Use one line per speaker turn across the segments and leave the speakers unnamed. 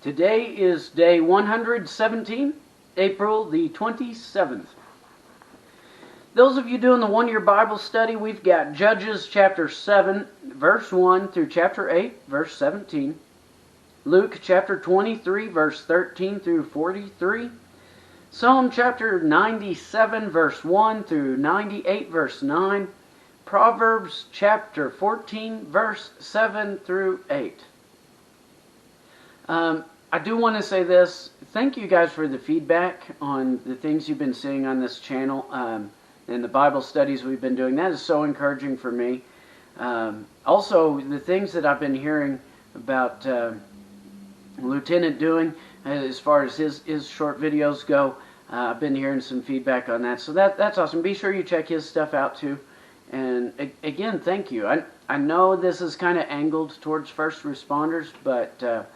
Today is day 117, April the 27th. Those of you doing the one-year Bible study, we've got Judges chapter 7, verse 1 through chapter 8, verse 17. Luke chapter 23, verse 13 through 43. Psalm chapter 97, verse 1 through 98, verse 9. Proverbs chapter 14, verse 7 through 8. I do want to say this. Thank you guys for the feedback on the things you've been seeing on this channel and the Bible studies we've been doing. That is so encouraging for me. Also, the things that I've been hearing about Lieutenant doing as far as his short videos go, I've been hearing some feedback on that. So that's awesome. Be sure you check his stuff out too. And again, thank you. I know this is kind of angled towards first responders, but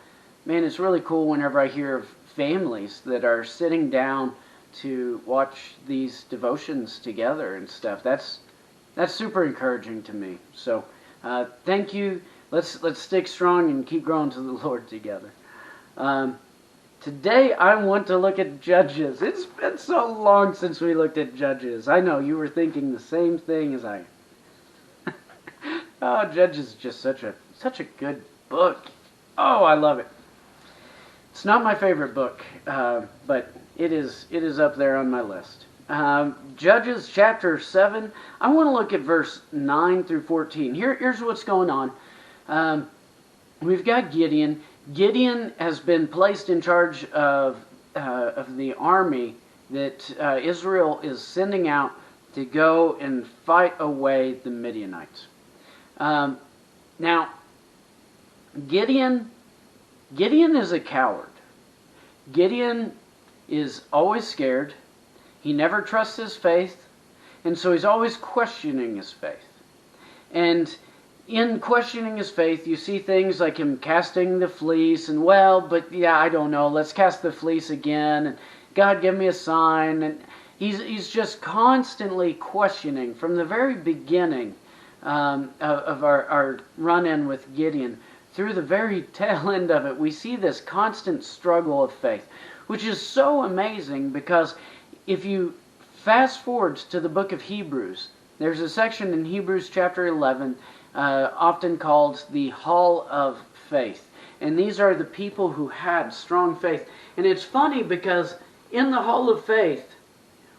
man, it's really cool whenever I hear of families that are sitting down to watch these devotions together and stuff. That's super encouraging to me. So thank you. Let's stick strong and keep growing to the Lord together. Today I want to look at Judges. It's been so long since we looked at Judges. I know you were thinking the same thing as I. Oh, Judges is just such a good book. Oh, I love it. It's not my favorite book, but it is up there on my list. Judges chapter 7. I want to look at verse 9 through 14. Here's what's going on. We've got Gideon. Gideon has been placed in charge of the army that Israel is sending out to go and fight away the Midianites. Now, Gideon is a coward. Gideon is always scared. He never trusts his faith, and so he's always questioning his faith. And in questioning his faith, you see things like him casting the fleece, and but yeah, I don't know, let's cast the fleece again, and God, give me a sign. And he's just constantly questioning from the very beginning of our run-in with Gideon. Through the very tail end of it, we see this constant struggle of faith, which is so amazing because if you fast forward to the book of Hebrews, there's a section in Hebrews chapter 11 often called the Hall of Faith. And these are the people who had strong faith. And it's funny because in the Hall of Faith,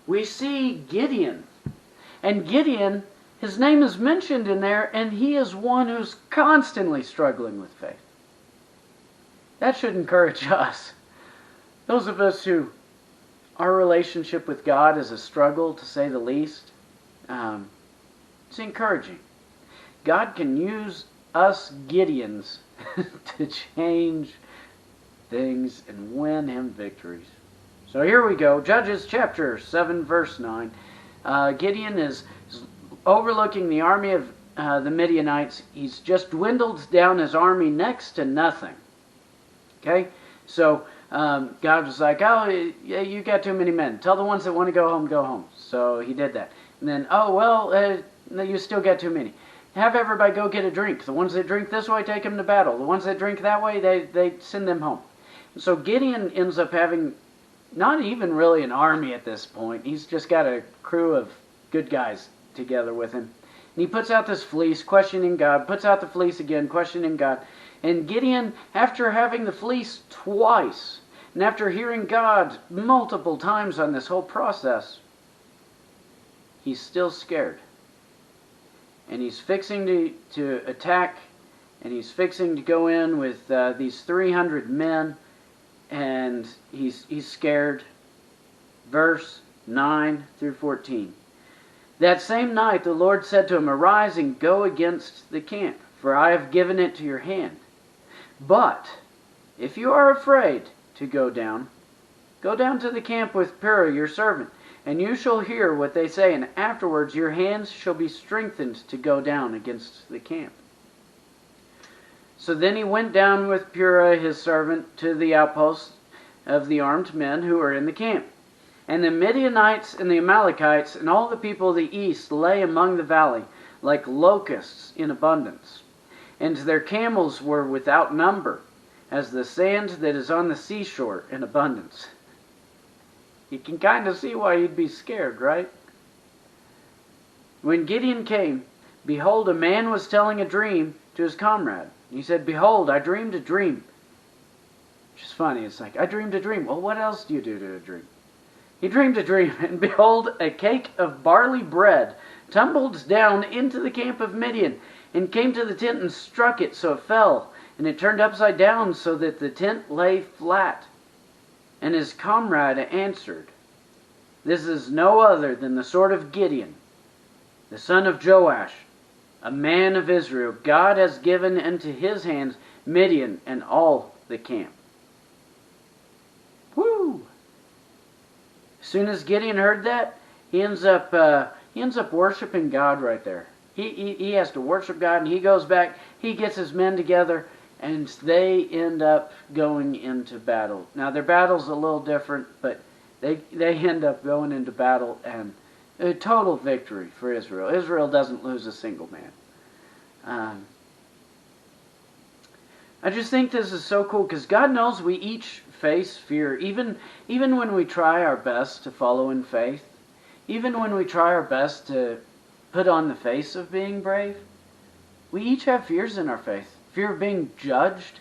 we see Gideon. And Gideon, his name is mentioned in there, and he is one who's constantly struggling with faith. That should encourage us. Those of us who our relationship with God is a struggle, to say the least, it's encouraging. God can use us Gideons to change things and win him victories. So here we go. Judges chapter 7, verse 9. Gideon is overlooking the army of the Midianites. He's just dwindled down his army next to nothing. Okay? So God was like, oh, yeah, you got too many men. Tell the ones that want to go home, go home. So he did that. And then, you still got too many. Have everybody go get a drink. The ones that drink this way, take them to battle. The ones that drink that way, they send them home. And so Gideon ends up having not even really an army at this point. He's just got a crew of good guys together with him. And he puts out this fleece, questioning God, puts out the fleece again, questioning God. And Gideon, after having the fleece twice, and after hearing God multiple times on this whole process, he's still scared. And he's fixing to attack, and he's fixing to go in with these 300 men, and he's scared. Verse 9 through 14. That same night the Lord said to him, arise and go against the camp, for I have given it to your hand. But if you are afraid to go down to the camp with Purah your servant, and you shall hear what they say, and afterwards your hands shall be strengthened to go down against the camp. So then he went down with Purah his servant to the outposts of the armed men who were in the camp. And the Midianites and the Amalekites and all the people of the east lay among the valley like locusts in abundance. And their camels were without number, as the sand that is on the seashore in abundance. You can kind of see why you'd be scared, right? When Gideon came, behold, a man was telling a dream to his comrade. He said, behold, I dreamed a dream. Which is funny. It's like, I dreamed a dream. Well, what else do you do to a dream? He dreamed a dream, and behold, a cake of barley bread tumbled down into the camp of Midian, and came to the tent and struck it, so it fell, and it turned upside down, so that the tent lay flat. And his comrade answered, this is no other than the sword of Gideon, the son of Joash, a man of Israel. God has given into his hands Midian and all the camp. Woo! As soon as Gideon heard that, he ends up worshiping God right there. He has to worship God, and he goes back. He gets his men together, and they end up going into battle. Now their battle's a little different, but they end up going into battle, and a total victory for Israel. Israel doesn't lose a single man. I just think this is so cool because God knows we each face fear, even when we try our best to follow in faith, even when we try our best to put on the face of being brave. We each have fears in our faith. Fear of being judged,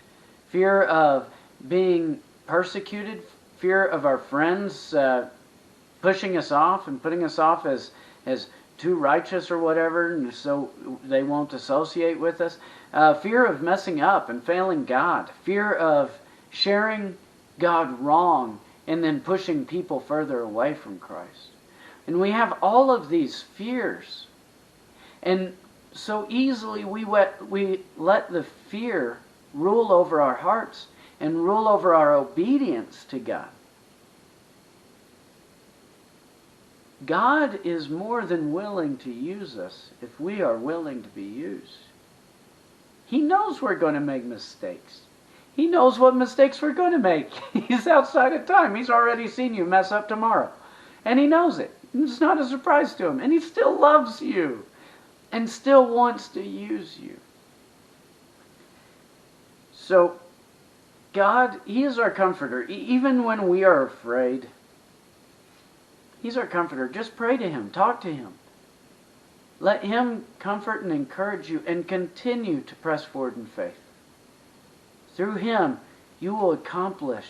fear of being persecuted, fear of our friends pushing us off and putting us off as too righteous or whatever, and so they won't associate with us. Fear of messing up and failing God. Fear of sharing God wrong and then pushing people further away from Christ. And we have all of these fears. And so easily we let the fear rule over our hearts and rule over our obedience to God. God is more than willing to use us if we are willing to be used. He knows we're going to make mistakes. He knows what mistakes we're going to make. He's outside of time. He's already seen you mess up tomorrow. And he knows it. It's not a surprise to him. And he still loves you and still wants to use you. So, God, He is our comforter. Even when we are afraid, He's our comforter. Just pray to Him. Talk to Him. Let Him comfort and encourage you and continue to press forward in faith. Through Him, you will accomplish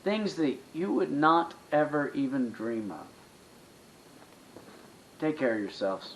things that you would not ever even dream of. Take care of yourselves.